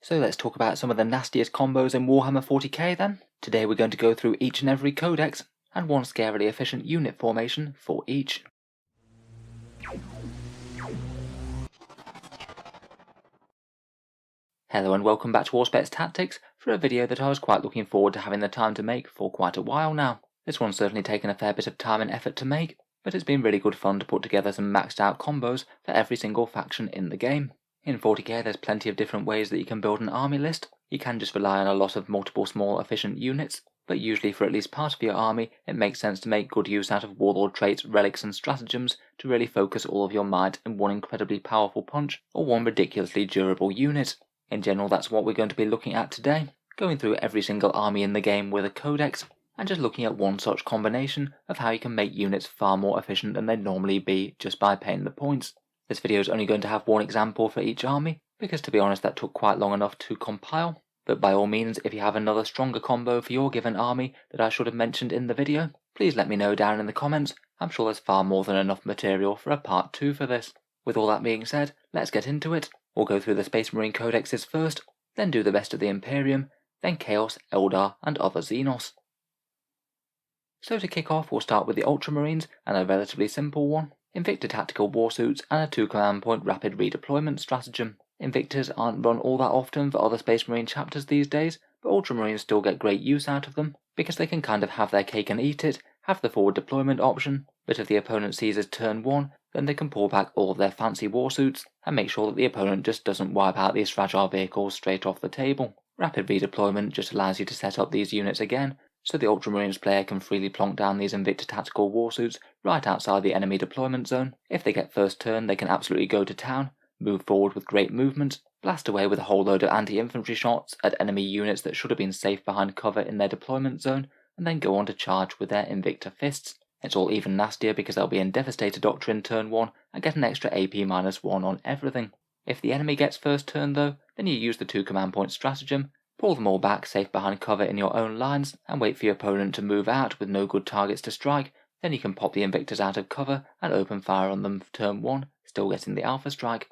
So let's talk about some of the nastiest combos in Warhammer 40k then. Today we're going to go through each and every codex, and one scarily efficient unit formation for each. Hello and welcome back to Auspex Tactics for a video that I was quite looking forward to having the time to make for quite a while now. This one's certainly taken a fair bit of time and effort to make, but it's been really good fun to put together some maxed out combos for every single faction in the game. In 40k there's plenty of different ways that you can build an army list. You can just rely on a lot of multiple small efficient units, but usually for at least part of your army it makes sense to make good use out of warlord traits, relics and stratagems to really focus all of your might in one incredibly powerful punch or one ridiculously durable unit. In general that's what we're going to be looking at today, going through every single army in the game with a codex and just looking at one such combination of how you can make units far more efficient than they'd normally be just by paying the points. This video is only going to have one example for each army, because to be honest that took quite long enough to compile, but by all means if you have another stronger combo for your given army that I should have mentioned in the video, please let me know down in the comments. I'm sure there's far more than enough material for a part 2 for this. With all that being said, let's get into it. We'll go through the Space Marine codexes first, then do the best of the Imperium, then Chaos, Eldar and other Xenos. So to kick off we'll start with the Ultramarines and a relatively simple one. Invicta tactical warsuits and a 2 command point rapid redeployment stratagem. Invictas aren't run all that often for other Space Marine chapters these days, but Ultramarines still get great use out of them, because they can kind of have their cake and eat it, have the forward deployment option, but if the opponent seizes turn 1, then they can pull back all of their fancy warsuits and make sure that the opponent just doesn't wipe out these fragile vehicles straight off the table. Rapid redeployment just allows you to set up these units again, so the Ultramarines player can freely plonk down these Invicta tactical warsuits right outside the enemy deployment zone. If they get first turn they can absolutely go to town, move forward with great movement, blast away with a whole load of anti-infantry shots at enemy units that should have been safe behind cover in their deployment zone, and then go on to charge with their Invicta fists. It's all even nastier because they'll be in Devastator Doctrine turn 1 and get an extra AP-1 on everything. If the enemy gets first turn though, then you use the 2 command point stratagem, pull them all back safe behind cover in your own lines and wait for your opponent to move out with no good targets to strike. Then you can pop the Invictas out of cover and open fire on them for turn 1, still getting the alpha strike.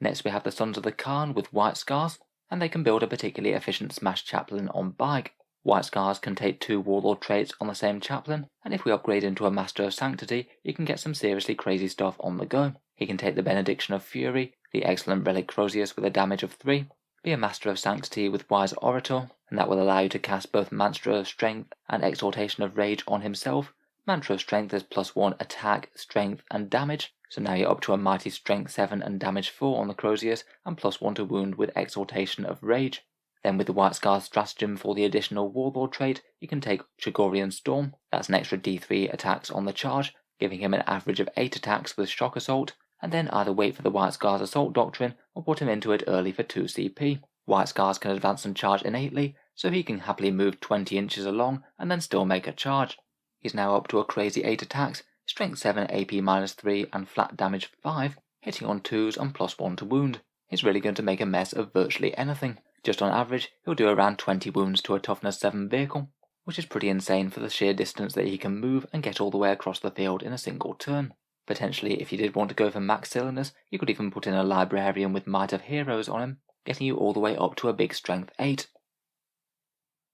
Next we have the Sons of the Khan with White Scars, and they can build a particularly efficient Smash Chaplain on bike. White Scars can take 2 Warlord traits on the same Chaplain, and if we upgrade into a Master of Sanctity you can get some seriously crazy stuff on the go. He can take the Benediction of Fury, the excellent Relic Crozius with a damage of 3, be a Master of Sanctity with Wise Orator, and that will allow you to cast both Mantra of Strength and Exaltation of Rage on himself. Mantra of Strength is +1 attack, strength and damage, so now you're up to a mighty Strength 7 and damage 4 on the Crozius and +1 to wound with Exaltation of Rage. Then with the White Scars stratagem for the additional Warlord trait, you can take Chagorian Storm, that's an extra D3 attacks on the charge, giving him an average of 8 attacks with Shock Assault, and then either wait for the White Scars Assault Doctrine or put him into it early for 2 CP. White Scars can advance and charge innately, so he can happily move 20 inches along and then still make a charge. He's now up to a crazy 8 attacks, Strength 7 AP-3 and flat damage 5, hitting on 2s and +1 to wound. He's really going to make a mess of virtually anything. Just on average, he'll do around 20 wounds to a toughness 7 vehicle, which is pretty insane for the sheer distance that he can move and get all the way across the field in a single turn. Potentially, if you did want to go for max silliness, you could even put in a Librarian with Might of Heroes on him, getting you all the way up to a big Strength 8.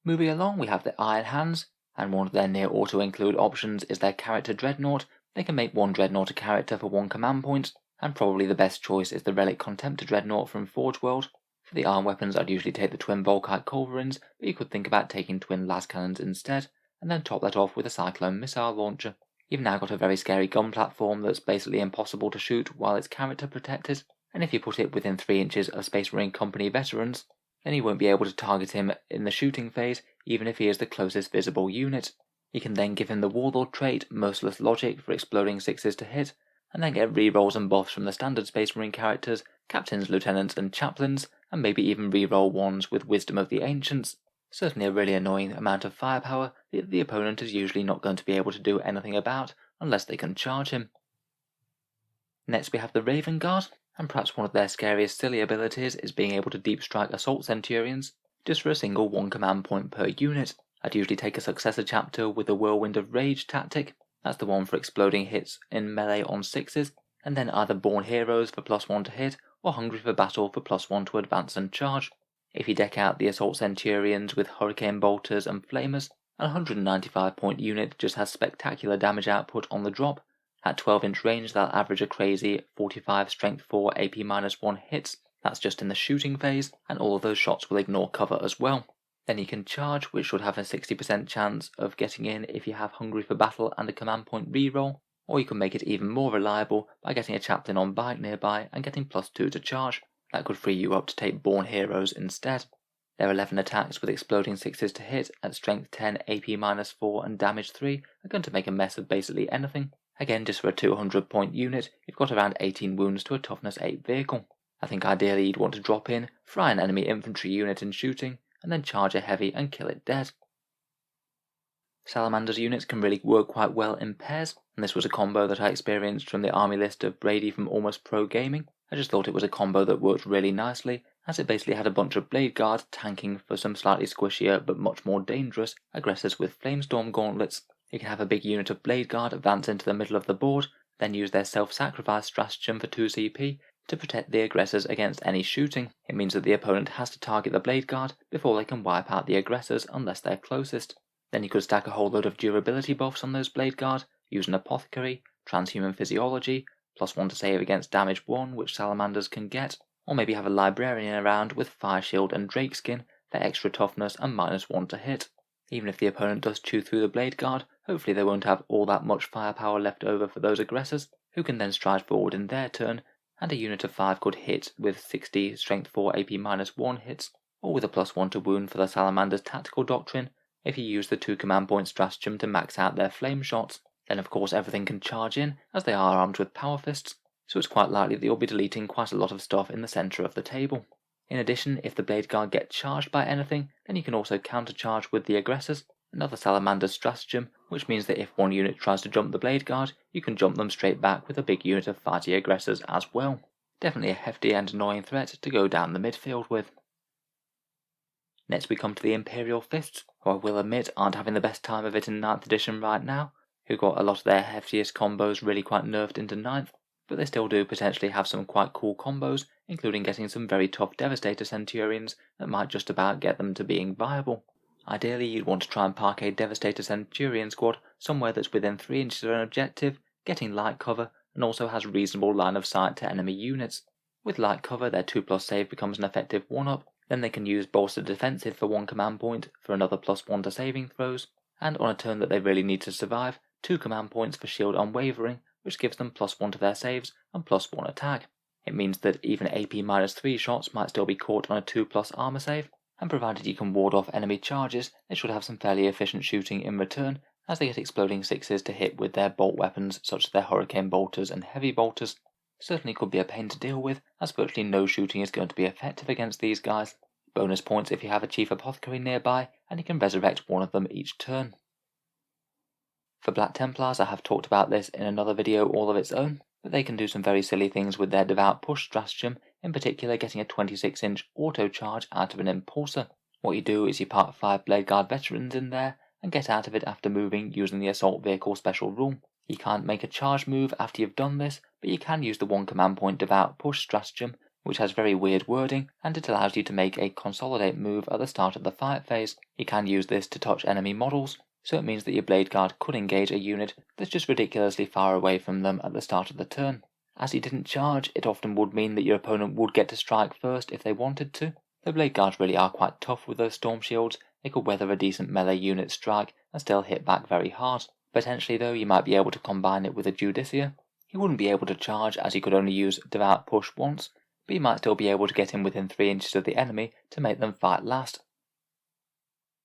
Moving along, we have the Iron Hands, and one of their near auto-include options is their Character Dreadnought. They can make 1 Dreadnought a character for 1 command point, and probably the best choice is the Relic Contemptor Dreadnought from Forge World. For the arm weapons I'd usually take the Twin Volkite Culverins, but you could think about taking Twin Las Cannons instead, and then top that off with a Cyclone Missile Launcher. You've now got a very scary gun platform that's basically impossible to shoot while it's character protected, and if you put it within 3 inches of Space Marine Company veterans, then you won't be able to target him in the shooting phase even if he is the closest visible unit. You can then give him the Warlord trait, Merciless Logic for exploding 6s to hit, and then get rerolls and buffs from the standard Space Marine characters, Captains, Lieutenants and Chaplains, and maybe even reroll 1s with Wisdom of the Ancients. Certainly a really annoying amount of firepower that the opponent is usually not going to be able to do anything about unless they can charge him. Next we have the Raven Guard, and perhaps one of their scariest silly abilities is being able to deep strike Assault Centurions, just for a single 1 command point per unit. I'd usually take a successor chapter with the Whirlwind of Rage tactic, that's the one for exploding hits in melee on 6s, and then either Born Heroes for +1 to hit, or Hungry for Battle for +1 to advance and charge. If you deck out the Assault Centurions with Hurricane Bolters and Flamers, a 195 point unit just has spectacular damage output on the drop. At 12-inch range they'll average a crazy 45 Strength 4 AP-1 hits, that's just in the shooting phase, and all of those shots will ignore cover as well. Then you can charge, which should have a 60% chance of getting in if you have Hungry for Battle and a command point reroll, or you can make it even more reliable by getting a Chaplain on bike nearby and getting +2 to charge. That could free you up to take Born Heroes instead. Their 11 attacks with exploding 6s to hit at strength 10, AP-4 and damage 3 are going to make a mess of basically anything. Again, just for a 200 point unit, you've got around 18 wounds to a toughness 8 vehicle. I think ideally you'd want to drop in, fry an enemy infantry unit in shooting, and then charge a heavy and kill it dead. Salamander's units can really work quite well in pairs, and this was a combo that I experienced from the army list of Brady from Almost Pro Gaming. I just thought it was a combo that worked really nicely, as it basically had a bunch of Blade Guard tanking for some slightly squishier but much more dangerous aggressors with Flamestorm gauntlets. You can have a big unit of Blade Guard advance into the middle of the board, then use their self-sacrifice stratagem for 2 CP to protect the aggressors against any shooting. It means that the opponent has to target the Blade Guard before they can wipe out the aggressors unless they're closest. Then you could stack a whole load of durability buffs on those Blade Guard, use an Apothecary, Transhuman Physiology, +1 to save against damage 1 which Salamanders can get, or maybe have a Librarian around with Fire Shield and Drakeskin for extra toughness and -1 to hit. Even if the opponent does chew through the Blade Guard, hopefully they won't have all that much firepower left over for those aggressors, who can then stride forward in their turn, and a unit of 5 could hit with 60 Strength 4 AP-1 hits, or with a +1 to wound for the Salamander's Tactical Doctrine, if you use the 2 command point stratagem to max out their flame shots. Then of course everything can charge in, as they are armed with power fists, so it's quite likely that you'll be deleting quite a lot of stuff in the centre of the table. In addition, if the Blade Guard get charged by anything, then you can also countercharge with the aggressors, another Salamander's stratagem, which means that if one unit tries to jump the Blade Guard, you can jump them straight back with a big unit of fighty aggressors as well. Definitely a hefty and annoying threat to go down the midfield with. Next we come to the Imperial Fists, who I will admit aren't having the best time of it in 9th edition right now, who got a lot of their heftiest combos really quite nerfed into 9th, but they still do potentially have some quite cool combos, including getting some very tough Devastator Centurions that might just about get them to being viable. Ideally you'd want to try and park a Devastator Centurion squad somewhere that's within 3 inches of an objective, getting light cover, and also has reasonable line of sight to enemy units. With light cover their 2+ save becomes an effective 1-up, then they can use Bolster Defensive for 1 command point for another +1 to saving throws, and on a turn that they really need to survive, 2 command points for Shield Unwavering, which gives them +1 to their saves and +1 attack. It means that even AP-3 shots might still be caught on a 2+ armor save, and provided you can ward off enemy charges, they should have some fairly efficient shooting in return, as they get exploding 6s to hit with their bolt weapons such as their Hurricane Bolters and Heavy Bolters. Certainly could be a pain to deal with, as virtually no shooting is going to be effective against these guys. Bonus points if you have a Chief Apothecary nearby, and you can resurrect one of them each turn. For Black Templars, I have talked about this in another video all of its own, but they can do some very silly things with their Devout Push stratagem, in particular getting a 26-inch auto charge out of an Impulsor. What you do is you park 5 Blade Guard veterans in there, and get out of it after moving using the Assault Vehicle special rule. You can't make a charge move after you've done this, but you can use the 1 command point Devout Push stratagem, which has very weird wording, and it allows you to make a Consolidate move at the start of the fight phase. You can use this to touch enemy models, so it means that your Blade Guard could engage a unit that's just ridiculously far away from them at the start of the turn. As you didn't charge, it often would mean that your opponent would get to strike first if they wanted to. The Blade Guards really are quite tough with those Storm Shields. They could weather a decent melee unit strike and still hit back very hard. Potentially though, you might be able to combine it with a Judicia. You wouldn't be able to charge as you could only use Devout Push once, but you might still be able to get in within 3 inches of the enemy to make them fight last.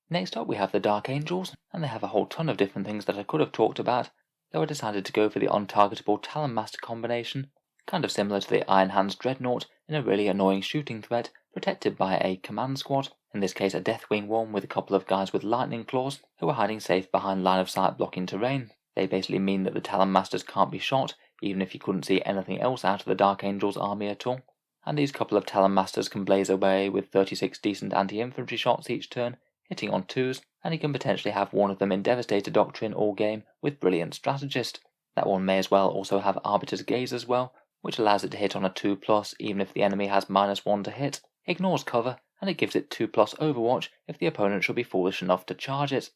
Next up we have the Dark Angels, and they have a whole ton of different things that I could have talked about, though I decided to go for the untargetable Talon Master combination, kind of similar to the Iron Hands Dreadnought in a really annoying shooting threat, protected by a command squad, in this case a Deathwing one with a couple of guys with lightning claws, who are hiding safe behind line of sight blocking terrain. They basically mean that the Talon Masters can't be shot, even if you couldn't see anything else out of the Dark Angels army at all. And these couple of Talon Masters can blaze away with 36 decent anti-infantry shots each turn, hitting on 2s, and you can potentially have one of them in Devastator Doctrine all game with Brilliant Strategist. That one may as well also have Arbiter's Gaze as well, which allows it to hit on a 2+ even if the enemy has -1 to hit, ignores cover, and it gives it 2+ Overwatch if the opponent should be foolish enough to charge it.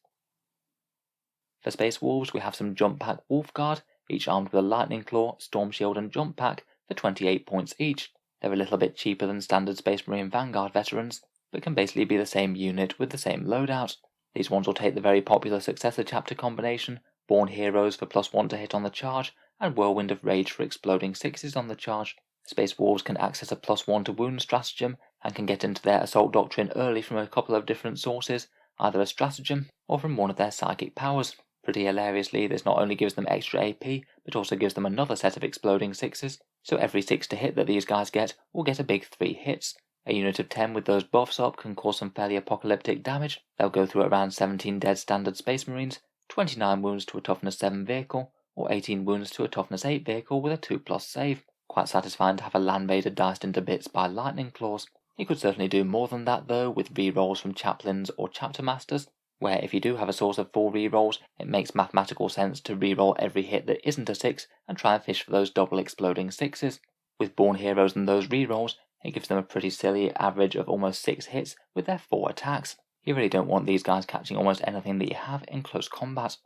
For Space Wolves, we have some Jump Pack Wolf Guard, each armed with a Lightning Claw, Storm Shield and Jump Pack for 28 points each. They're a little bit cheaper than standard Space Marine Vanguard veterans, but can basically be the same unit with the same loadout. These ones will take the very popular Successor Chapter combination, Born Heroes for +1 to hit on the charge, and Whirlwind of Rage for exploding 6s on the charge. Space Wolves can access a +1 to wound stratagem, and can get into their Assault Doctrine early from a couple of different sources, either a stratagem or from one of their psychic powers. Pretty hilariously, this not only gives them extra AP, but also gives them another set of exploding 6s, so every 6 to hit that these guys get will get a big 3 hits. A unit of 10 with those buffs up can cause some fairly apocalyptic damage. They'll go through around 17 dead standard Space Marines, 29 wounds to a toughness 7 vehicle, or 18 wounds to a toughness 8 vehicle with a 2+ save. Quite satisfying to have a Land Vader diced into bits by Lightning Claws. You could certainly do more than that though with rerolls from Chaplains or Chapter Masters, where if you do have a source of 4 rerolls, it makes mathematical sense to reroll every hit that isn't a 6 and try and fish for those double exploding 6s. With Born Heroes and those rerolls, it gives them a pretty silly average of almost 6 hits with their 4 attacks. You really don't want these guys catching almost anything that you have in close combat.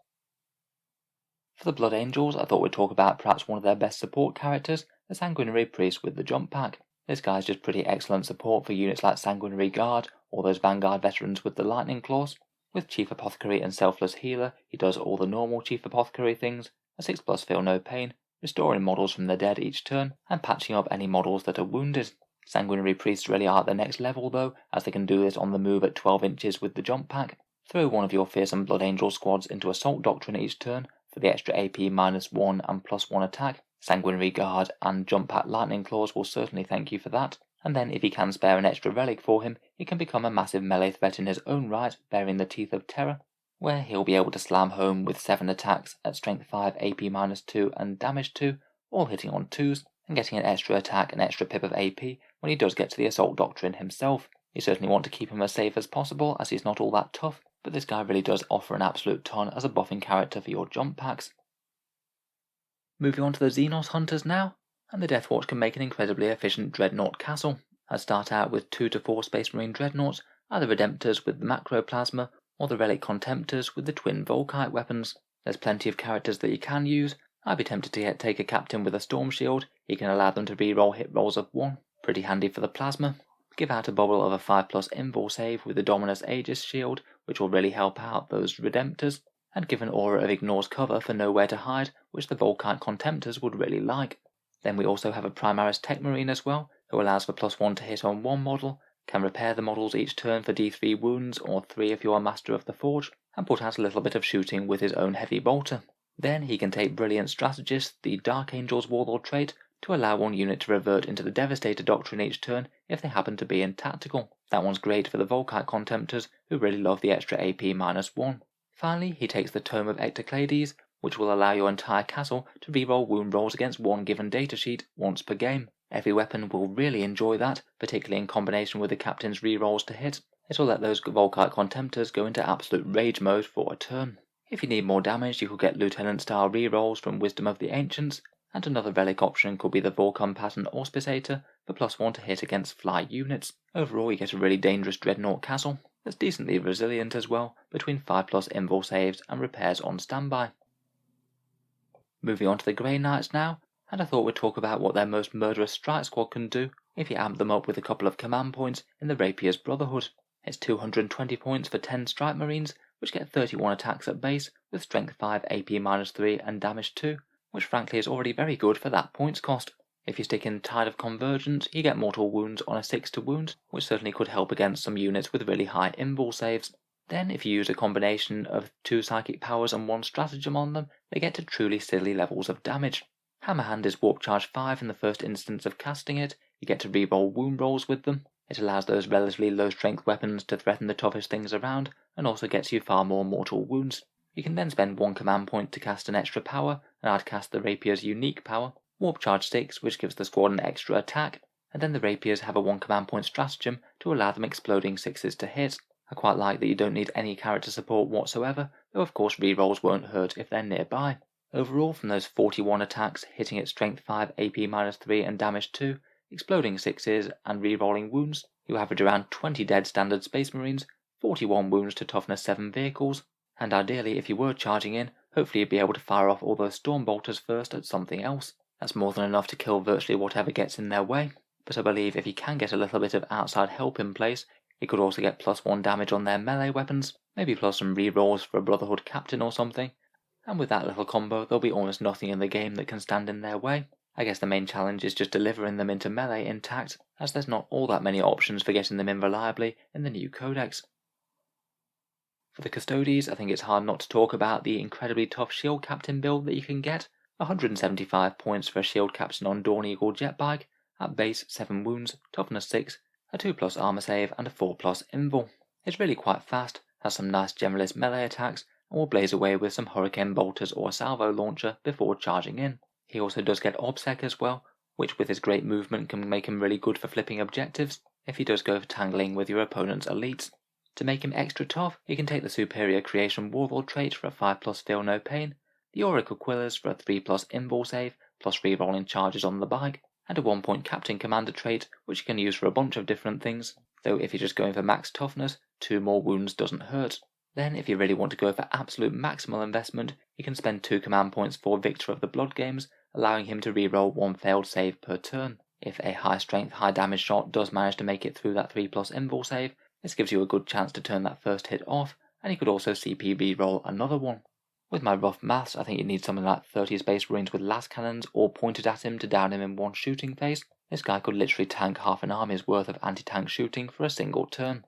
For the Blood Angels, I thought we'd talk about perhaps one of their best support characters, the Sanguinary Priest with the Jump Pack. This guy's just pretty excellent support for units like Sanguinary Guard, or those Vanguard veterans with the Lightning Claws. With Chief Apothecary and Selfless Healer, he does all the normal Chief Apothecary things, a 6+ Feel No Pain, restoring models from the dead each turn, and patching up any models that are wounded. Sanguinary Priests really are at the next level though, as they can do this on the move at 12 inches with the Jump Pack. Throw one of your fearsome Blood Angel squads into Assault Doctrine each turn for the extra AP -1 and +1 attack. Sanguinary Guard and Jump Pack Lightning Claws will certainly thank you for that. And then if you can spare an extra relic for him, he can become a massive melee threat in his own right, bearing the Teeth of Terror, where he'll be able to slam home with 7 attacks at Strength 5, AP -2 and Damage 2, all hitting on 2s, and getting an extra attack and extra pip of AP when he does get to the Assault Doctrine himself. You certainly want to keep him as safe as possible, as he's not all that tough, but this guy really does offer an absolute ton as a buffing character for your jump packs. Moving on to the Xenos Hunters now, and the Deathwatch can make an incredibly efficient Dreadnought Castle. I start out with 2 to 4 Space Marine Dreadnoughts, either Redemptors with the Macroplasma, or the Relic Contemptors with the twin Volkite weapons. There's plenty of characters that you can use. I'd be tempted to take a Captain with a Storm Shield. He can allow them to reroll hit rolls of 1. Pretty handy for the Plasma. Give out a bubble of a 5+ Invul save with the Dominus Aegis Shield, which will really help out those Redemptors, and give an aura of Ignores cover for Nowhere to Hide, which the Volkite Contemptors would really like. Then we also have a Primaris Tech Marine as well, who allows for +1 to hit on 1 model, can repair the models each turn for D3 wounds or 3 if you are Master of the Forge, and put out a little bit of shooting with his own Heavy Bolter. Then he can take Brilliant Strategist, the Dark Angel's Warlord trait, to allow one unit to revert into the Devastator Doctrine each turn if they happen to be in Tactical. That one's great for the Volkite Contemptors, who really love the extra AP -1. Finally, he takes the Tome of Ectoclades, which will allow your entire castle to reroll wound rolls against one given datasheet once per game. Every weapon will really enjoy that, particularly in combination with the Captain's rerolls to hit. It will let those Volkite Contemptors go into absolute rage mode for a turn. If you need more damage, you could get Lieutenant-style rerolls from Wisdom of the Ancients, and another relic option could be the Vulcan Pattern Auspicator for +1 to hit against fly units. Overall, you get a really dangerous Dreadnought Castle that's decently resilient as well, between 5+ Invul saves and repairs on standby. Moving on to the Grey Knights now, and I thought we'd talk about what their most murderous strike squad can do if you amp them up with a couple of command points in the Rapier's Brotherhood. It's 220 points for 10 Strike Marines, which get 31 attacks at base with Strength 5, AP -3 and Damage 2, which frankly is already very good for that points cost. If you stick in Tide of Convergence, you get Mortal Wounds on a 6 to wound, which certainly could help against some units with really high Invul saves. Then if you use a combination of 2 Psychic Powers and 1 Stratagem on them, they get to truly silly levels of damage. Hammerhand is Warp Charge 5 in the first instance of casting it. You get to reroll wound rolls with them. It allows those relatively low strength weapons to threaten the toughest things around, and also gets you far more mortal wounds. You can then spend 1 command point to cast an extra power, and I'd cast the Rapier's unique power, Warp Charge 6, which gives the squad an extra attack, and then the Rapiers have a 1 command point stratagem to allow them exploding 6s to hit. I quite like that you don't need any character support whatsoever, though of course rerolls won't hurt if they're nearby. Overall, from those 41 attacks, hitting at strength 5, AP -3 and damage 2, exploding 6s and re-rolling wounds, you average around 20 dead standard Space Marines, 41 wounds to toughness 7 vehicles, and ideally if you were charging in, hopefully you'd be able to fire off all those Storm Bolters first at something else. That's more than enough to kill virtually whatever gets in their way, but I believe if you can get a little bit of outside help in place, you could also get +1 damage on their melee weapons, maybe plus some re-rolls for a Brotherhood Captain or something, and with that little combo there'll be almost nothing in the game that can stand in their way. I guess the main challenge is just delivering them into melee intact, as there's not all that many options for getting them in reliably in the new codex. For the Custodes, I think it's hard not to talk about the incredibly tough Shield Captain build that you can get. 175 points for a Shield Captain on Dawn Eagle Jetbike, at base 7 wounds, toughness 6, a 2+ armor save and a 4+ invul. It's really quite fast, has some nice generalist melee attacks, and will blaze away with some Hurricane Bolters or a Salvo Launcher before charging in. He also does get Obsec as well, which with his great movement can make him really good for flipping objectives if he does go for tangling with your opponent's elites. To make him extra tough, you can take the Superior Creation Warlord trait for a 5+ Feel No Pain, the Oracle Quillers for a 3+ invul save, plus re-rolling charges on the bike, and a 1-point Captain Commander trait, which you can use for a bunch of different things, though if you're just going for max toughness, 2 more wounds doesn't hurt. Then, if you really want to go for absolute maximal investment, you can spend 2 command points for Victor of the Blood Games, allowing him to re-roll 1 failed save per turn. If a high strength, high damage shot does manage to make it through that 3+ invul save, this gives you a good chance to turn that first hit off, and you could also CP re-roll another one. With my rough maths, I think you need something like 30 Space Marines with las cannons all pointed at him to down him in one shooting phase. This guy could literally tank half an army's worth of anti-tank shooting for a single turn.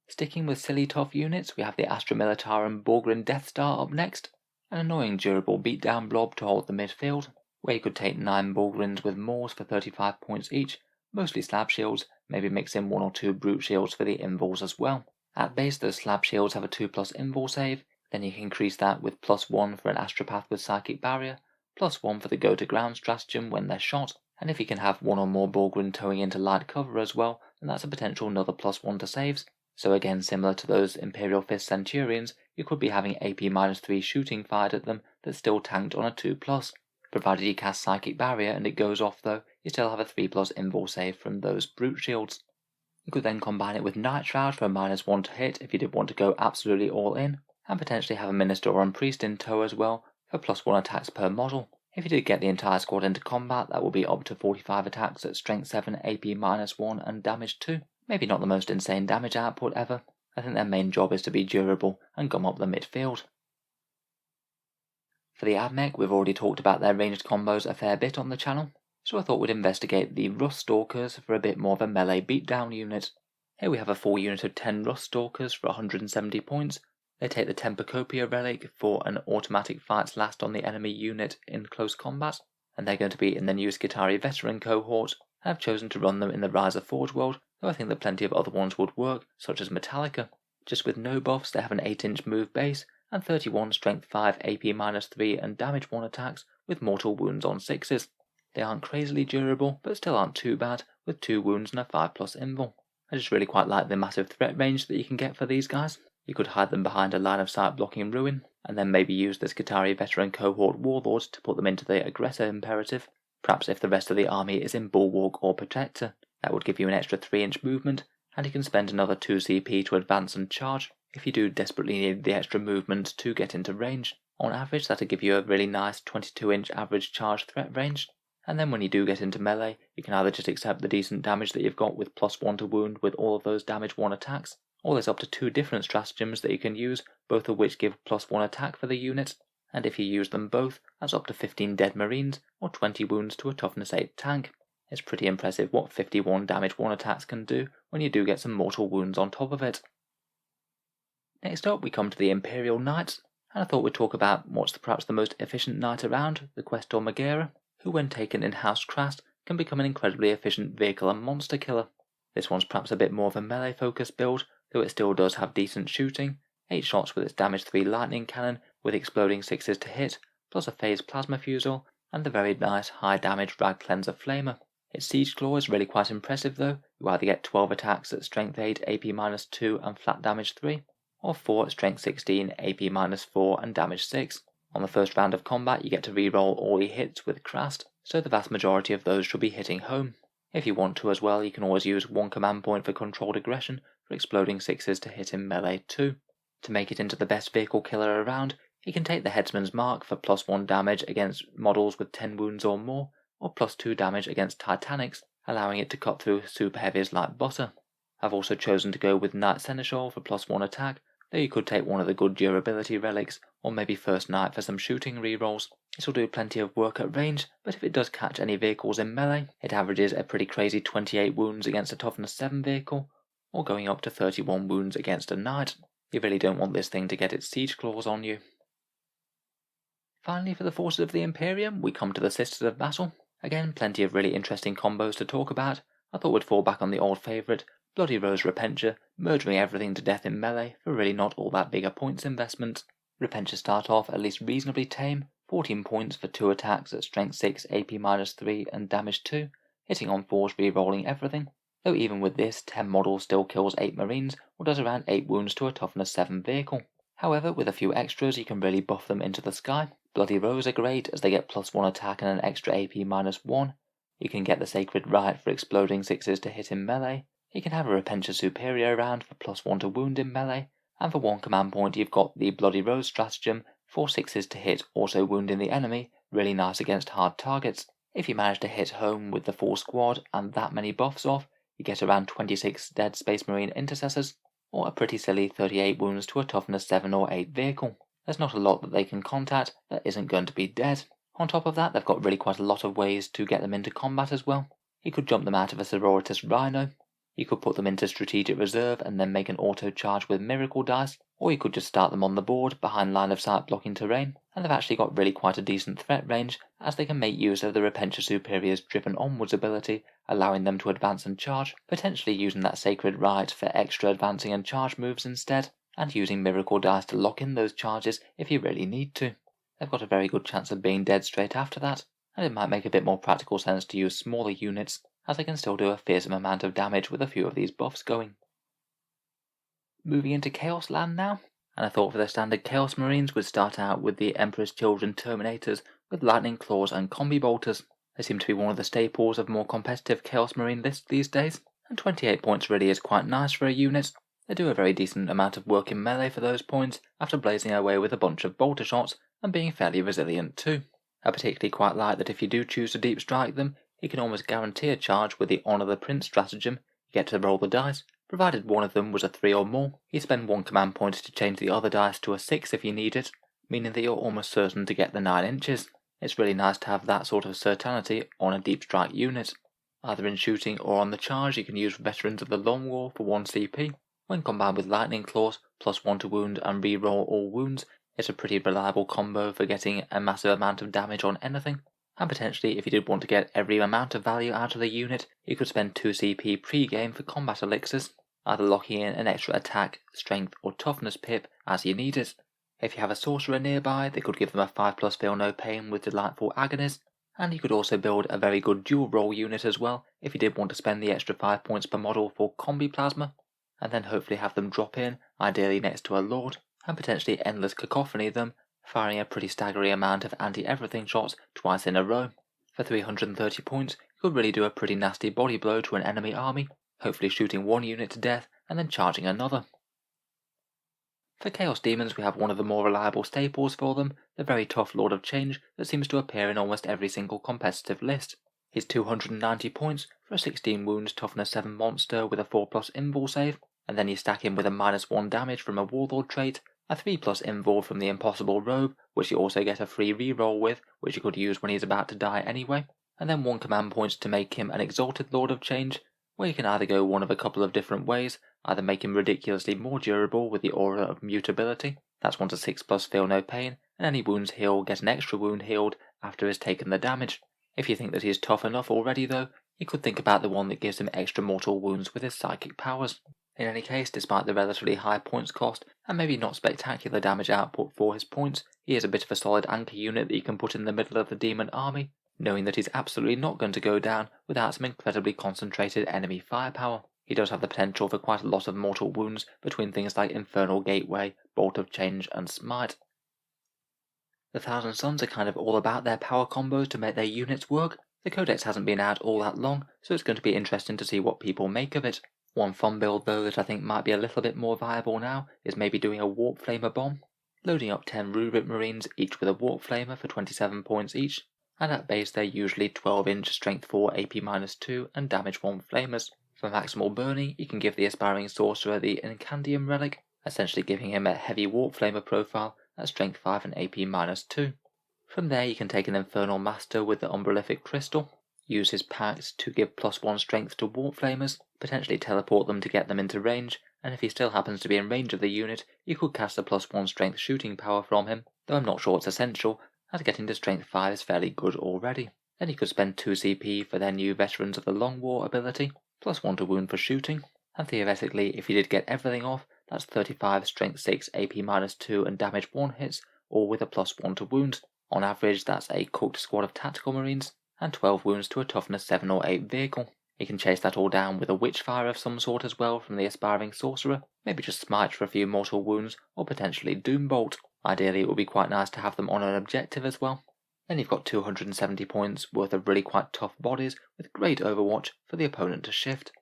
Sticking with silly tough units, we have the Astra Militarum Borgren Death Star up next, an annoying durable beatdown blob to hold the midfield, where you could take 9 Borgrens with Maws for 35 points each, mostly slab shields, maybe mix in 1 or 2 brute shields for the invuls as well. At base, those slab shields have a 2+ invul save, then you can increase that with +1 for an Astropath with Psychic Barrier, +1 for the go to ground stratagem when they're shot, and if you can have 1 or more Borgren towing into light cover as well, then that's a potential another +1 to saves. So again, similar to those Imperial Fist Centurions, you could be having AP -3 shooting fired at them that's still tanked on a 2+. Provided you cast Psychic Barrier and it goes off though, you still have a 3+ invul save from those brute shields. You could then combine it with Night Shroud for a -1 to hit if you did want to go absolutely all in, and potentially have a Minister or a Priest in tow as well for +1 attacks per model. If you did get the entire squad into combat, that would be up to 45 attacks at strength 7, AP -1 and damage 2. Maybe not the most insane damage output ever. I think their main job is to be durable and gum up the midfield. For the Admech, we've already talked about their ranged combos a fair bit on the channel, so I thought we'd investigate the Rust Stalkers for a bit more of a melee beatdown unit. Here we have a full unit of 10 Rust Stalkers for 170 points. They take the Tempocopia relic for an automatic fights last on the enemy unit in close combat, and they're going to be in the new Skitarii veteran cohort. I've chosen to run them in the Rise of Forge world, though I think that plenty of other ones would work, such as Metallica. Just with no buffs, they have an 8-inch move base, and 31 strength 5, AP -3 and damage 1 attacks with mortal wounds on 6s. They aren't crazily durable, but still aren't too bad, with 2 wounds and a 5+ invul. I just really quite like the massive threat range that you can get for these guys. You could hide them behind a line of sight blocking ruin, and then maybe use the Skitarii veteran cohort warlords to put them into the aggressor imperative. Perhaps if the rest of the army is in Bulwark or Protector, that would give you an extra 3-inch movement, and you can spend another 2 CP to advance and charge if you do desperately need the extra movement to get into range. On average, that'll give you a really nice 22-inch average charge threat range, and then when you do get into melee, you can either just accept the decent damage that you've got with +1 to wound with all of those damage 1 attacks, or there's up to 2 different stratagems that you can use, both of which give +1 attack for the unit, and if you use them both, that's up to 15 dead marines or 20 wounds to a toughness 8 tank. It's pretty impressive what 51 damage 1 attacks can do when you do get some mortal wounds on top of it. Next up we come to the Imperial Knights, and I thought we'd talk about what's perhaps the most efficient knight around, the Questor Megara, who when taken in House Krast can become an incredibly efficient vehicle and monster killer. This one's perhaps a bit more of a melee focused build, though it still does have decent shooting, 8 shots with its damage 3 lightning cannon with exploding 6s to hit, plus a phased plasma fusel, and the very nice high damage Rag Cleanser Flamer. Its Siege Claw is really quite impressive though. You either get 12 attacks at strength 8, AP -2 and flat damage 3, or 4 at strength 16, AP -4 and damage 6. On the first round of combat you get to reroll all your hits with Crast, so the vast majority of those should be hitting home. If you want to as well, you can always use one command point for controlled aggression for exploding sixes to hit in melee too. To make it into the best vehicle killer around, you can take the Headsman's Mark for +1 damage against models with 10 wounds or more, or +2 damage against Titanics, allowing it to cut through super heavies like butter. I've also chosen to go with Knight Seneschal for +1 attack, though you could take one of the good durability relics, or maybe First Knight for some shooting rerolls. This will do plenty of work at range, but if it does catch any vehicles in melee, it averages a pretty crazy 28 wounds against a toughness 7 vehicle, or going up to 31 wounds against a Knight. You really don't want this thing to get its siege claws on you. Finally, for the forces of the Imperium, we come to the Sisters of Battle. Again, plenty of really interesting combos to talk about. I thought we'd fall back on the old favourite, Bloody Rose Repentia, murdering everything to death in melee for really not all that big a points investment. Repentia start off at least reasonably tame, 14 points for 2 attacks at strength 6, AP -3 and damage 2, hitting on 4s re-rolling everything. Though even with this, 10 models still kills 8 marines or does around 8 wounds to a toughness 7 vehicle. However, with a few extras you can really buff them into the sky. Bloody Rose are great as they get +1 attack and an extra AP -1. You can get the Sacred Rite for exploding sixes to hit in melee. You can have a Repentia Superior around for +1 to wound in melee. And for 1 command point you've got the Bloody Rose stratagem, 4 sixes to hit, also wounding the enemy, really nice against hard targets. If you manage to hit home with the full squad and that many buffs off, you get around 26 dead Space Marine intercessors, or a pretty silly 38 wounds to a toughness 7 or 8 vehicle. There's not a lot that they can contact that isn't going to be dead. On top of that, they've got really quite a lot of ways to get them into combat as well. You could jump them out of a Sororitas Rhino, you could put them into strategic reserve and then make an auto charge with miracle dice, or you could just start them on the board behind line of sight blocking terrain, and they've actually got really quite a decent threat range as they can make use of the Repentia Superior's driven onwards ability, allowing them to advance and charge, potentially using that Sacred Rite for extra advancing and charge moves instead, and using miracle dice to lock in those charges if you really need to. They've got a very good chance of being dead straight after that, and it might make a bit more practical sense to use smaller units, as they can still do a fearsome amount of damage with a few of these buffs going. Moving into Chaos Land now, and I thought for the standard Chaos Marines we'd start out with the Emperor's Children Terminators with Lightning Claws and Combi Bolters. They seem to be one of the staples of more competitive Chaos Marine lists these days, and 28 points really is quite nice for a unit. They do a very decent amount of work in melee for those points, after blazing away with a bunch of bolter shots and being fairly resilient too. I particularly quite like that if you do choose to deep strike them, you can almost guarantee a charge with the Honour the Prince stratagem. You get to roll the dice, provided one of them was a 3 or more. You spend 1 command point to change the other dice to a 6 if you need it, meaning that you're almost certain to get the 9 inches. It's really nice to have that sort of certainty on a deep strike unit. Either in shooting or on the charge you can use Veterans of the Long War for 1 CP. When combined with Lightning Claws, +1 to wound and re-roll all wounds, it's a pretty reliable combo for getting a massive amount of damage on anything. And potentially, if you did want to get every amount of value out of the unit, you could spend 2 CP pre-game for combat elixirs, either locking in an extra attack, strength or toughness pip as you need it. If you have a sorcerer nearby, they could give them a 5+ feel no pain with delightful agonies, and you could also build a very good dual role unit as well if you did want to spend the extra 5 points per model for combi plasma, and then hopefully have them drop in, ideally next to a lord, and potentially endless cacophony them, firing a pretty staggering amount of anti-everything shots twice in a row. For 330 points, you could really do a pretty nasty body blow to an enemy army, hopefully shooting one unit to death and then charging another. For Chaos Demons we have one of the more reliable staples for them, the very tough Lord of Change that seems to appear in almost every single competitive list. He's 290 points for a 16 wounds toughness 7 monster with a 4+ invul save, and then you stack him with a -1 damage from a Warlord trait, a 3+ invul from the Impossible Robe, which you also get a free reroll with, which you could use when he's about to die anyway, and then 1 command point to make him an Exalted Lord of Change, where you can either go one of a couple of different ways, either make him ridiculously more durable with the aura of mutability, that's 1 to 6+ feel no pain, and any wounds healed get an extra wound healed after he's taken the damage. If you think that he's tough enough already though, you could think about the one that gives him extra mortal wounds with his psychic powers. In any case, despite the relatively high points cost, and maybe not spectacular damage output for his points, he is a bit of a solid anchor unit that you can put in the middle of the demon army, knowing that he's absolutely not going to go down without some incredibly concentrated enemy firepower. He does have the potential for quite a lot of mortal wounds between things like Infernal Gateway, Bolt of Change and Smite. The Thousand Suns are kind of all about their power combos to make their units work. The Codex hasn't been out all that long, so it's going to be interesting to see what people make of it. One fun build though that I think might be a little bit more viable now is maybe doing a Warp Flamer bomb. Loading up 10 Rubric Marines, each with a Warp Flamer for 27 points each, and at base they're usually 12-inch Strength 4 AP-2 and Damage 1 Flamers. For maximal burning, you can give the Aspiring Sorcerer the Incandium Relic, essentially giving him a heavy Warp Flamer profile at Strength 5 and AP-2. From there you can take an Infernal Master with the Umbralific Crystal, use his pact to give +1 strength to Warp Flamers, potentially teleport them to get them into range, and if he still happens to be in range of the unit, you could cast a +1 strength shooting power from him, though I'm not sure it's essential, as getting to strength 5 is fairly good already. Then you could spend 2 CP for their new Veterans of the Long War ability, +1 to wound for shooting, and theoretically if you did get everything off, that's 35 strength 6 AP-2 and damage 1 hits, all with a +1 to wound. On average that's a cooked squad of tactical marines, and 12 wounds to a toughness 7 or 8 vehicle. You can chase that all down with a Witchfire of some sort as well from the Aspiring Sorcerer, maybe just Smite for a few mortal wounds, or potentially Doombolt. Ideally it would be quite nice to have them on an objective as well. Then you've got 270 points worth of really quite tough bodies with great overwatch for the opponent to shift.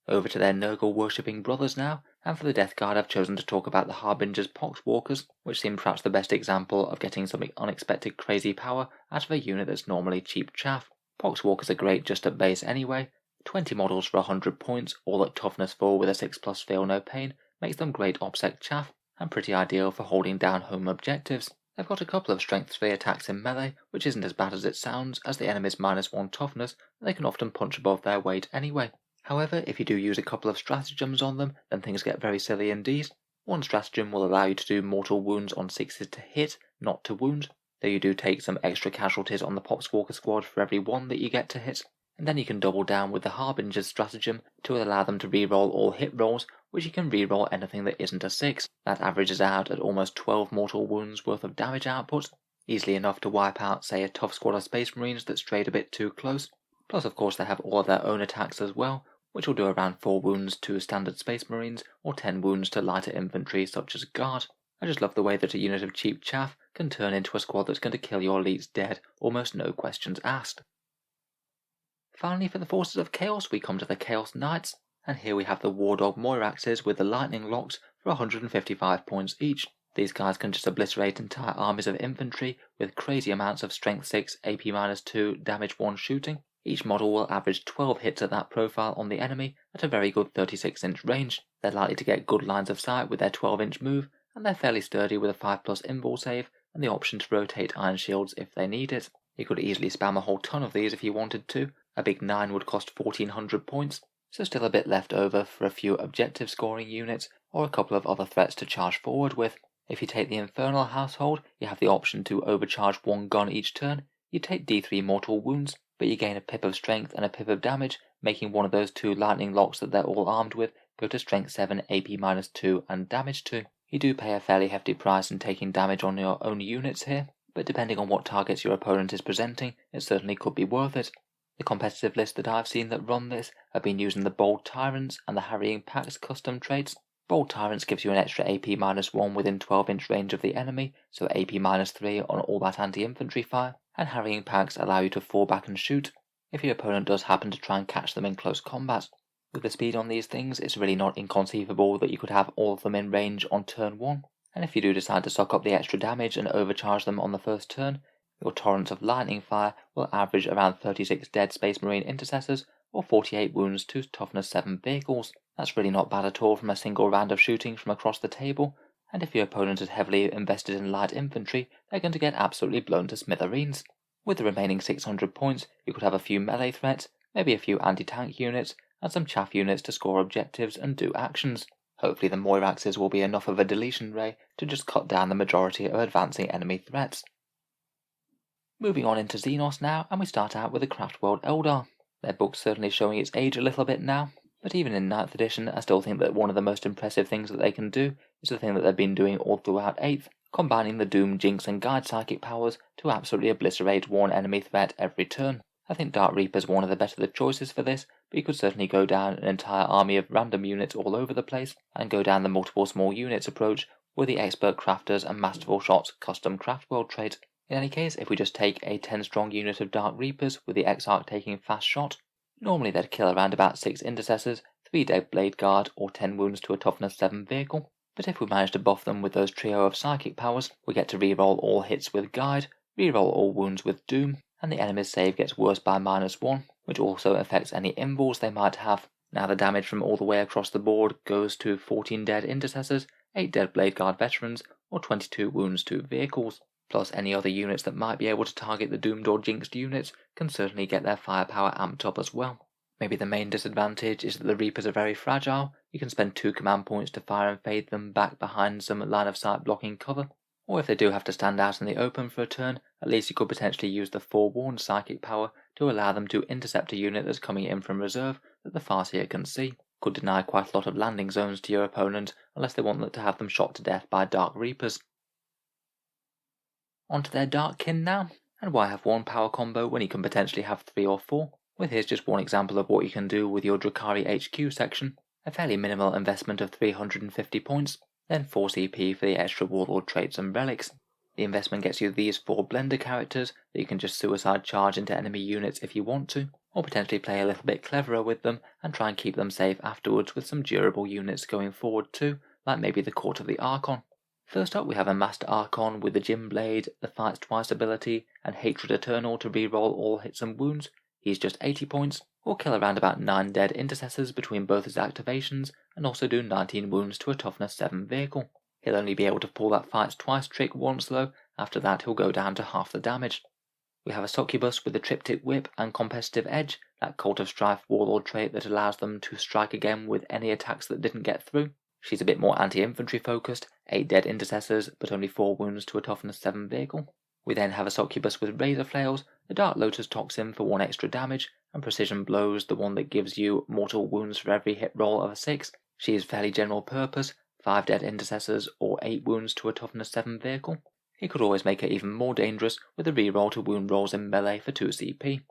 Over to their Nurgle worshipping brothers now, and for the Death Guard I've chosen to talk about the Harbinger's Poxwalkers, which seem perhaps the best example of getting some unexpected crazy power out of a unit that's normally cheap chaff. Poxwalkers are great just at base anyway. 20 models for 100 points, all at toughness 4 with a 6+ feel no pain, makes them great OPSEC chaff, and pretty ideal for holding down home objectives. They've got a couple of strength 3 attacks in melee, which isn't as bad as it sounds, as the enemy's -1 toughness, and they can often punch above their weight anyway. However, if you do use a couple of stratagems on them, then things get very silly indeed. One stratagem will allow you to do mortal wounds on 6s to hit, not to wound, though you do take some extra casualties on the Poxwalker squad for every one that you get to hit. And then you can double down with the Harbinger's stratagem to allow them to reroll all hit rolls, which you can reroll anything that isn't a 6. That averages out at almost 12 mortal wounds worth of damage output, easily enough to wipe out, say, a tough squad of Space Marines that strayed a bit too close. Plus, of course, they have all of their own attacks as well, which will do around 4 wounds to standard Space Marines, or 10 wounds to lighter infantry such as Guard. I just love the way that a unit of cheap chaff can turn into a squad that's going to kill your elites dead, almost no questions asked. Finally, for the Forces of Chaos, we come to the Chaos Knights, and here we have the War Dog Moiraxes with the Lightning Locks for 155 points each. These guys can just obliterate entire armies of infantry with crazy amounts of strength 6, AP-2, damage 1 shooting. Each model will average 12 hits at that profile on the enemy at a very good 36-inch range. They're likely to get good lines of sight with their 12-inch move, and they're fairly sturdy with a 5+ invul save and the option to rotate iron shields if they need it. You could easily spam a whole ton of these if you wanted to. A big 9 would cost 1400 points, so still a bit left over for a few objective scoring units or a couple of other threats to charge forward with. If you take the Infernal household, you have the option to overcharge 1 gun each turn. You take D3 mortal wounds, but you gain a pip of strength and a pip of damage, making one of those 2 lightning locks that they're all armed with go to strength 7, AP-2 and damage 2. You do pay a fairly hefty price in taking damage on your own units here, but depending on what targets your opponent is presenting, it certainly could be worth it. The competitive list that I've seen that run this have been using the Bold Tyrants and the Harrying Pax custom traits. Bold Tyrants gives you an extra AP-1 within 12-inch range of the enemy, so AP-3 on all that anti-infantry fire, and Harrying Pax allow you to fall back and shoot, if your opponent does happen to try and catch them in close combat. With the speed on these things, it's really not inconceivable that you could have all of them in range on turn 1, and if you do decide to sock up the extra damage and overcharge them on the first turn, your torrents of lightning fire will average around 36 dead Space Marine intercessors or 48 wounds to toughness 7 vehicles. That's really not bad at all from a single round of shooting from across the table, and if your opponent is heavily invested in light infantry, they're going to get absolutely blown to smithereens. With the remaining 600 points, you could have a few melee threats, maybe a few anti-tank units, and some chaff units to score objectives and do actions. Hopefully the Moiraxes will be enough of a deletion ray to just cut down the majority of advancing enemy threats. Moving on into Xenos now, and we start out with the Craftworld Eldar. Their book's certainly showing its age a little bit now, but even in 9th edition I still think that one of the most impressive things that they can do is the thing that they've been doing all throughout 8th, combining the Doom, Jinx and Guide psychic powers to absolutely obliterate one enemy threat every turn. I think Dark Reaper's one of the better choices for this, but you could certainly go down an entire army of random units all over the place, and go down the multiple small units approach with the Expert Crafters and Masterful Shots custom Craftworld trait. In any case, if we just take a 10 strong unit of Dark Reapers with the Exarch taking Fast Shot, normally they'd kill around about 6 Intercessors, 3 Dead Blade Guard or 10 wounds to a Toughness 7 vehicle. But if we manage to buff them with those trio of psychic powers, we get to reroll all hits with Guide, reroll all wounds with Doom, and the enemy's save gets worse by -1, which also affects any invulns they might have. Now the damage from all the way across the board goes to 14 dead Intercessors, 8 Dead Blade Guard veterans, or 22 wounds to vehicles. Plus any other units that might be able to target the doomed or jinxed units can certainly get their firepower amped up as well. Maybe the main disadvantage is that the Reapers are very fragile. You can spend 2 command points to fire and fade them back behind some line of sight blocking cover. Or if they do have to stand out in the open for a turn, at least you could potentially use the Forewarned psychic power to allow them to intercept a unit that's coming in from reserve that the Farseer can see. Could deny quite a lot of landing zones to your opponent unless they want to have them shot to death by Dark Reapers. Onto their Dark Kin now, and why have one power combo when you can potentially have 3 or 4? Well, here's just one example of what you can do with your Drukhari HQ section. A fairly minimal investment of 350 points, then 4 CP for the extra Warlord traits and relics. The investment gets you these 4 blender characters that you can just suicide charge into enemy units if you want to, or potentially play a little bit cleverer with them and try and keep them safe afterwards with some durable units going forward too, like maybe the Court of the Archon. First up we have a Master Archon with the Gym Blade, the Fights Twice ability, and Hatred Eternal to reroll all hits and wounds. He's just 80 points, or kill around about 9 dead Intercessors between both his activations, and also do 19 wounds to a Toughness 7 vehicle. He'll only be able to pull that Fights Twice trick once though, after that he'll go down to half the damage. We have a Succubus with the Triptych Whip and Competitive Edge, that Cult of Strife Warlord trait that allows them to strike again with any attacks that didn't get through. She's a bit more anti-infantry focused, 8 dead Intercessors but only 4 wounds to a Toughness 7 vehicle. We then have a Succubus with Razor Flails, the Dark Lotus Toxin for 1 extra damage, and Precision Blows, the one that gives you mortal wounds for every hit roll of a 6. She is fairly general purpose, 5 dead Intercessors or 8 wounds to a Toughness 7 vehicle. He could always make her even more dangerous with a reroll to wound rolls in melee for 2 CP.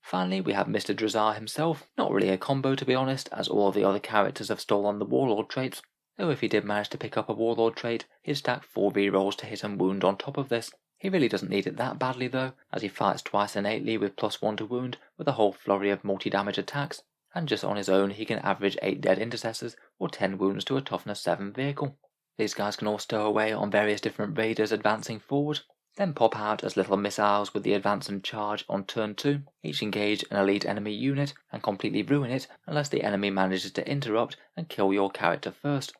Finally, we have Mr. Drazar himself, not really a combo to be honest, as all of the other characters have stolen the Warlord traits, though if he did manage to pick up a Warlord trait, he'd stack 4 rerolls to hit and wound on top of this. He really doesn't need it that badly though, as he fights twice innately with +1 to wound with a whole flurry of multi-damage attacks, and just on his own he can average 8 dead Intercessors or 10 wounds to a Toughness 7 vehicle. These guys can all stow away on various different raiders advancing forward, then pop out as little missiles with the Advance and Charge on turn 2, each engage an elite enemy unit and completely ruin it unless the enemy manages to interrupt and kill your character first.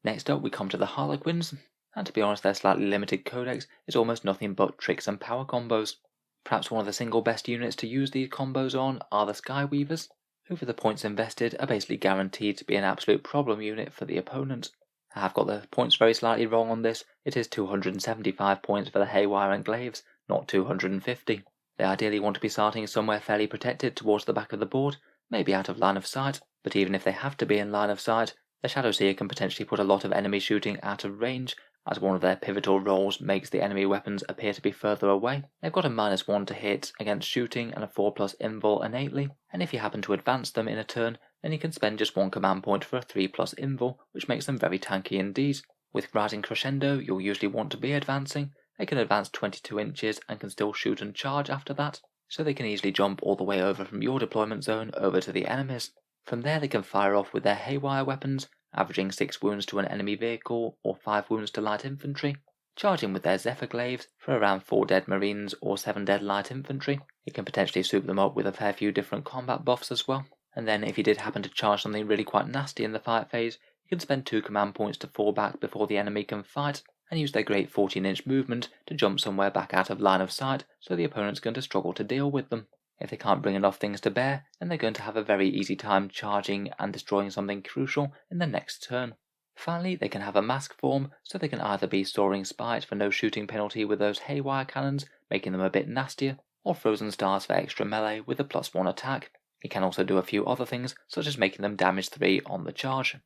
Next up we come to the Harlequins, and to be honest their slightly limited codex is almost nothing but tricks and power combos. Perhaps one of the single best units to use these combos on are the Skyweavers, who for the points invested are basically guaranteed to be an absolute problem unit for the opponent. I have got the points very slightly wrong on this, it is 275 points for the Haywire and Glaives, not 250. They ideally want to be starting somewhere fairly protected towards the back of the board, maybe out of line of sight, but even if they have to be in line of sight, the Shadowseer can potentially put a lot of enemy shooting out of range, as one of their pivotal rolls makes the enemy weapons appear to be further away. They've got a -1 to hit against shooting and a 4+ invul innately, and if you happen to advance them in a turn, then you can spend just 1 command point for a 3+ invul, which makes them very tanky indeed. With Rising Crescendo, you'll usually want to be advancing. They can advance 22 inches and can still shoot and charge after that, so they can easily jump all the way over from your deployment zone over to the enemy's. From there they can fire off with their Haywire weapons, averaging 6 wounds to an enemy vehicle or 5 wounds to light infantry, charging with their Zephyr Glaives for around 4 dead Marines or 7 dead light infantry. You can potentially soup them up with a fair few different combat buffs as well, and then if you did happen to charge something really quite nasty in the fight phase, you can spend 2 command points to fall back before the enemy can fight, and use their great 14-inch movement to jump somewhere back out of line of sight so the opponent's going to struggle to deal with them. If they can't bring enough things to bear, then they're going to have a very easy time charging and destroying something crucial in the next turn. Finally, they can have a mask form, so they can either be Soaring Spite for no shooting penalty with those Haywire cannons, making them a bit nastier, or Frozen Stars for extra melee with a +1 attack. It can also do a few other things, such as making them damage 3 on the charge.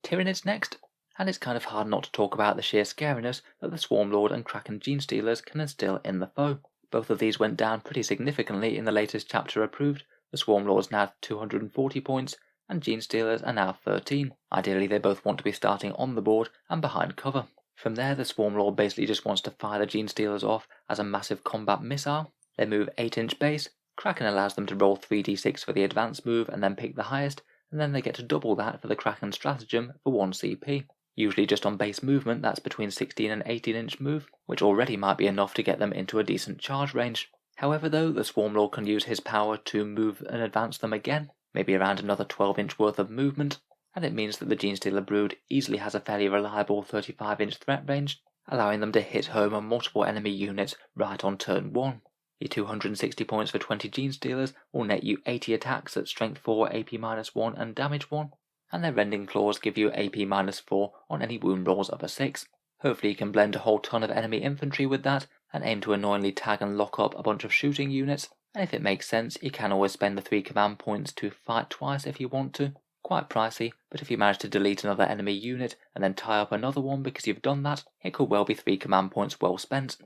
Tyranids next, and it's kind of hard not to talk about the sheer scariness that the Swarmlord and Kraken Genestealers can instill in the foe. Both of these went down pretty significantly in the latest chapter approved. The Swarmlord's now 240 points, and Genestealers are now 13. Ideally they both want to be starting on the board and behind cover. From there the Swarm Lord basically just wants to fire the Genestealers off as a massive combat missile. They move 8-inch base, Kraken allows them to roll 3d6 for the advanced move and then pick the highest, and then they get to double that for the Kraken stratagem for 1 CP. Usually just on base movement that's between 16 and 18-inch move, which already might be enough to get them into a decent charge range. However though, the Swarm Lord can use his power to move and advance them again, maybe around another 12-inch worth of movement, and it means that the Genestealer Brood easily has a fairly reliable 35-inch threat range, allowing them to hit home on multiple enemy units right on turn 1. Your 260 points for 20 Genestealers will net you 80 attacks at Strength 4, AP -1 and Damage 1, and their Rending Claws give you AP -4 on any wound rolls of a 6. Hopefully you can blend a whole ton of enemy infantry with that, and aim to annoyingly tag and lock up a bunch of shooting units, and if it makes sense you can always spend the 3 command points to fight twice if you want to. Quite pricey, but if you manage to delete another enemy unit and then tie up another one because you've done that, it could well be 3 command points well spent.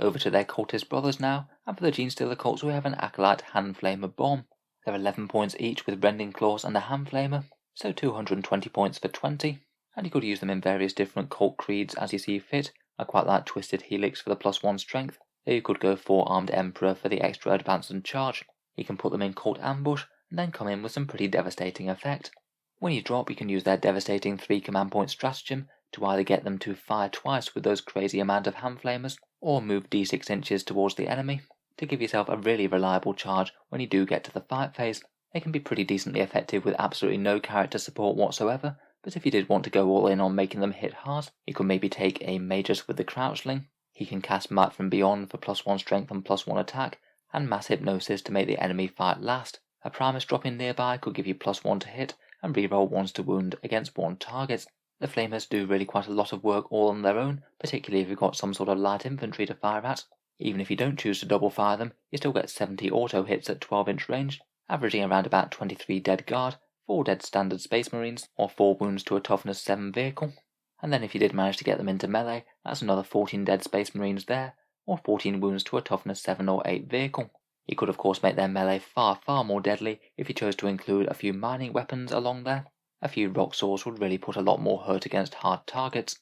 Over to their cultist brothers now, and for the Genestealer Cults we have an Acolyte Handflamer Bomb. They're 11 points each with Rending Claws and a Handflamer, so 220 points for 20, and you could use them in various different cult creeds as you see fit. I quite like Twisted Helix for the +1 strength, or you could go 4-armed Emperor for the extra advance and charge. You can put them in Cult Ambush, and then come in with some pretty devastating effect. When you drop you can use their devastating 3 command point stratagem to either get them to fire twice with those crazy amount of Handflamers, or move d6 inches towards the enemy, to give yourself a really reliable charge when you do get to the fight phase. They can be pretty decently effective with absolutely no character support whatsoever, but if you did want to go all in on making them hit hard, you could maybe take a Magus with the Crouchling. He can cast Might from Beyond for +1 strength and +1 attack, and Mass Hypnosis to make the enemy fight last. A Primus dropping nearby could give you +1 to hit, and reroll 1s to wound against 1 target. The Flamers do really quite a lot of work all on their own, particularly if you've got some sort of light infantry to fire at. Even if you don't choose to double fire them, you still get 70 auto hits at 12-inch range, averaging around about 23 dead guard, 4 dead standard Space Marines, or 4 wounds to a toughness 7 vehicle. And then if you did manage to get them into melee, that's another 14 dead Space Marines there, or 14 wounds to a toughness 7 or 8 vehicle. You could of course make their melee far more deadly if you chose to include a few mining weapons along there. A few rock swords would really put a lot more hurt against hard targets.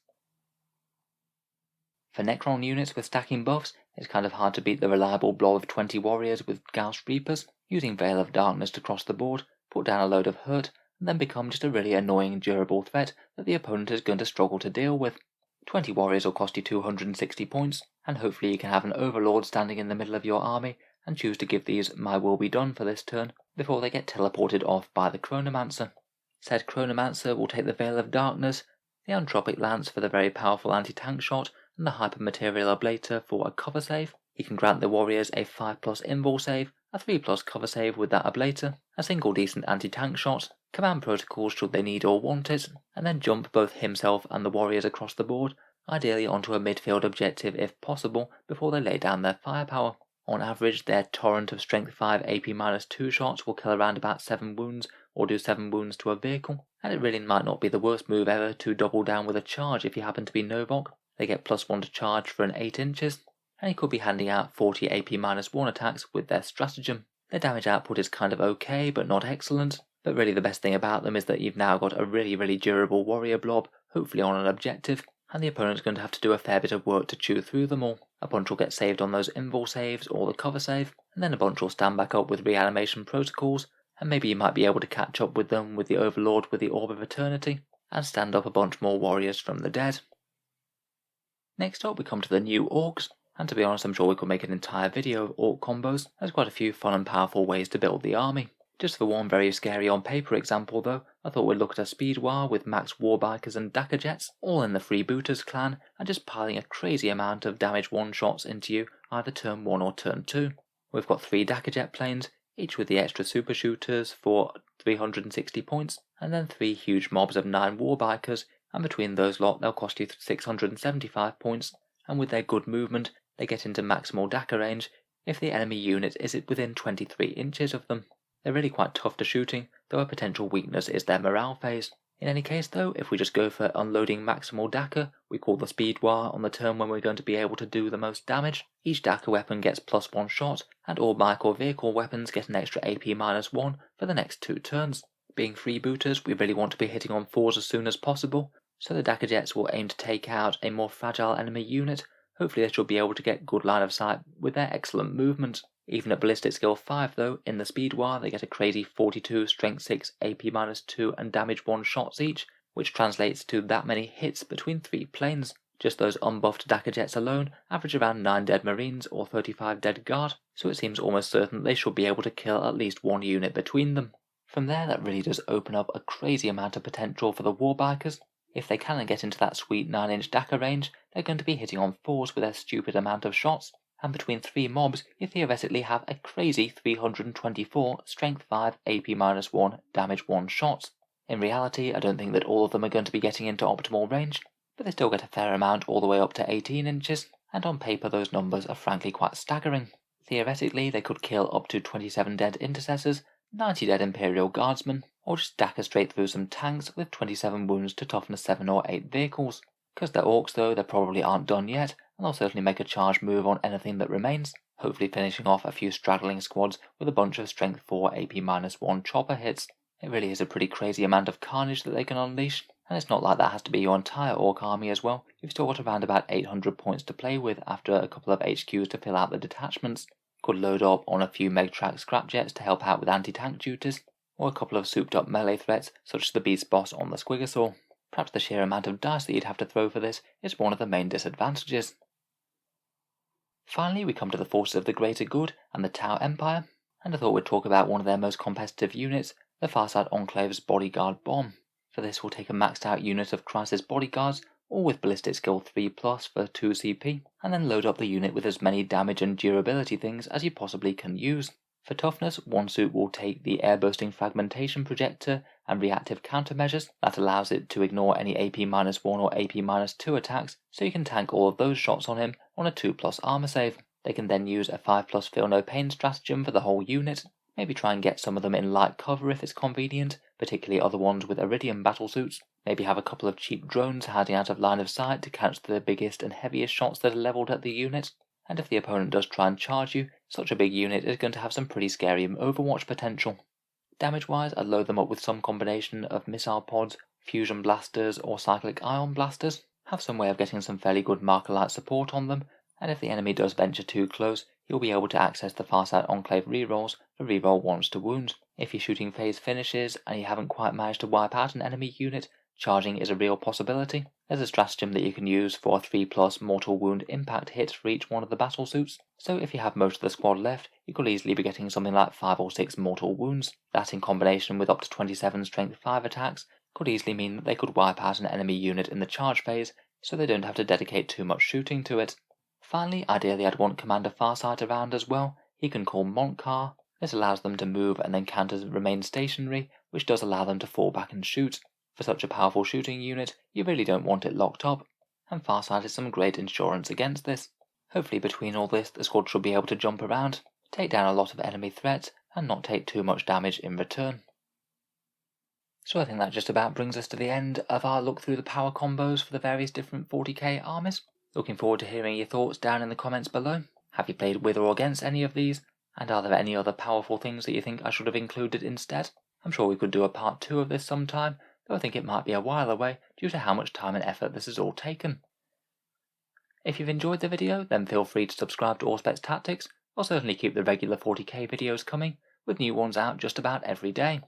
For Necron units with stacking buffs, it's kind of hard to beat the reliable blob of 20 warriors with Gauss Reapers, using Veil of Darkness to cross the board, put down a load of hurt, and then become just a really annoying durable threat that the opponent is going to struggle to deal with. 20 warriors will cost you 260 points, and hopefully you can have an Overlord standing in the middle of your army and choose to give these My Will Be Done for this turn before they get teleported off by the Chronomancer. Said Chronomancer will take the Veil of Darkness, the Anthropic Lance for the very powerful anti-tank shot, and the Hypermaterial Ablator for a cover save. He can grant the warriors a 5+ invul save, a 3+ cover save with that ablator, a single decent anti-tank shot, command protocols should they need or want it, and then jump both himself and the warriors across the board, ideally onto a midfield objective if possible before they lay down their firepower. On average, their torrent of strength 5 AP -2 shots will kill around about 7 wounds or do 7 wounds to a vehicle, and it really might not be the worst move ever to double down with a charge if you happen to be Novok. They get +1 to charge for an 8 inches, and you could be handing out 40 AP -1 attacks with their stratagem. Their damage output is kind of okay but not excellent, but really the best thing about them is that you've now got a really durable warrior blob, hopefully on an objective, and the opponent's going to have to do a fair bit of work to chew through them all. A bunch will get saved on those invul saves or the cover save, and then a bunch will stand back up with reanimation protocols, and maybe you might be able to catch up with them with the Overlord with the Orb of Eternity, and stand up a bunch more warriors from the dead. Next up we come to the new Orks, and to be honest I'm sure we could make an entire video of Ork combos. There's quite a few fun and powerful ways to build the army. Just for one very scary on paper example though, I thought we'd look at a speed war with max warbikers and Dakka jets, all in the Freebooters clan, and just piling a crazy amount of damage one-shots into you either turn 1 or turn 2. We've got 3 Dakka jet planes, each with the extra super shooters for 360 points, and then 3 huge mobs of 9 warbikers, and between those lot they'll cost you 675 points, and with their good movement they get into maximal Dakka range if the enemy unit is within 23 inches of them. They're really quite tough to shooting, though a potential weakness is their morale phase. In any case though, if we just go for unloading maximal Daka, we call the speed war on the turn when we're going to be able to do the most damage. Each Daka weapon gets +1 shot, and all bike or vehicle weapons get an extra AP -1 for the next 2 turns. Being freebooters, we really want to be hitting on 4s as soon as possible, so the Daka jets will aim to take out a more fragile enemy unit. Hopefully they should be able to get good line of sight with their excellent movement. Even at ballistic skill 5 though, in the speed war they get a crazy 42, strength 6, AP -2 and damage 1 shots each, which translates to that many hits between 3 planes. Just those unbuffed Daka jets alone average around 9 dead marines or 35 dead guard, so it seems almost certain they should be able to kill at least 1 unit between them. From there that really does open up a crazy amount of potential for the warbikers. If they can get into that sweet 9-inch Daka range, they're going to be hitting on 4s with their stupid amount of shots, and between 3 mobs you theoretically have a crazy 324 strength 5 AP -1 damage 1 shots. In reality I don't think that all of them are going to be getting into optimal range, but they still get a fair amount all the way up to 18 inches, and on paper those numbers are frankly quite staggering. Theoretically they could kill up to 27 dead intercessors, 90 dead Imperial Guardsmen, or just Daka straight through some tanks with 27 wounds to toughness 7 or 8 vehicles. Because they're Orks though, they probably aren't done yet, and they'll certainly make a charge move on anything that remains, hopefully finishing off a few straggling squads with a bunch of strength 4 AP -1 chopper hits. It really is a pretty crazy amount of carnage that they can unleash, and it's not like that has to be your entire Ork army as well. You've still got around about 800 points to play with after a couple of HQs to fill out the detachments. Could load up on a few Megtrack scrapjets to help out with anti-tank duties, or a couple of souped up melee threats such as the beast boss on the Squigosaur. Perhaps the sheer amount of dice that you'd have to throw for this is one of the main disadvantages. Finally we come to the forces of the greater good and the Tau Empire, and I thought we'd talk about one of their most competitive units, the Farside Enclave's Bodyguard Bomb. For this we'll take a maxed out unit of Crisis Bodyguards, all with ballistic skill 3+ for 2 CP, and then load up the unit with as many damage and durability things as you possibly can use. For toughness, one suit will take the air-bursting fragmentation projector and reactive countermeasures that allows it to ignore any AP -1 or AP -2 attacks, so you can tank all of those shots on him on a 2+ armor save. They can then use a 5+ feel no pain stratagem for the whole unit, maybe try and get some of them in light cover if it's convenient, particularly other ones with Iridium battlesuits, maybe have a couple of cheap drones hiding out of line of sight to catch the biggest and heaviest shots that are levelled at the unit. And if the opponent does try and charge you, such a big unit is going to have some pretty scary Overwatch potential. Damage-wise, I'd load them up with some combination of missile pods, fusion blasters, or cyclic ion blasters. Have some way of getting some fairly good marker light support on them, and if the enemy does venture too close, you'll be able to access the Farside Enclave rerolls for reroll 1s to wounds. If your shooting phase finishes and you haven't quite managed to wipe out an enemy unit, charging is a real possibility. There's a stratagem that you can use for a 3+ mortal wound impact hit for each one of the battle suits, so if you have most of the squad left, you could easily be getting something like 5 or 6 mortal wounds. That in combination with up to 27 strength 5 attacks could easily mean that they could wipe out an enemy unit in the charge phase, so they don't have to dedicate too much shooting to it. Finally, ideally I'd want Commander Farsight around as well. He can call Montcar. This allows them to move and then counters remain stationary, which does allow them to fall back and shoot. For such a powerful shooting unit, you really don't want it locked up, and Farsight is some great insurance against this. Hopefully between all this, the squad should be able to jump around, take down a lot of enemy threats, and not take too much damage in return. So I think that just about brings us to the end of our look through the power combos for the various different 40k armies. Looking forward to hearing your thoughts down in the comments below. Have you played with or against any of these? And are there any other powerful things that you think I should have included instead? I'm sure we could do a part 2 of this sometime, though I think it might be a while away due to how much time and effort this has all taken. If you've enjoyed the video, then feel free to subscribe to Auspex Tactics. I'll certainly keep the regular 40k videos coming, with new ones out just about every day.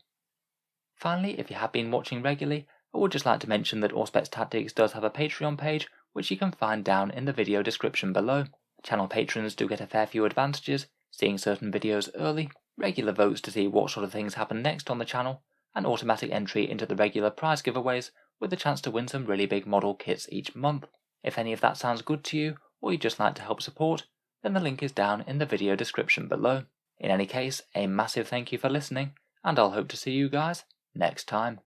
Finally, if you have been watching regularly, I would just like to mention that Auspex Tactics does have a Patreon page, which you can find down in the video description below. Channel patrons do get a fair few advantages, seeing certain videos early, regular votes to see what sort of things happen next on the channel, and automatic entry into the regular prize giveaways with the chance to win some really big model kits each month. If any of that sounds good to you, or you'd just like to help support, then the link is down in the video description below. In any case, a massive thank you for listening, and I'll hope to see you guys next time.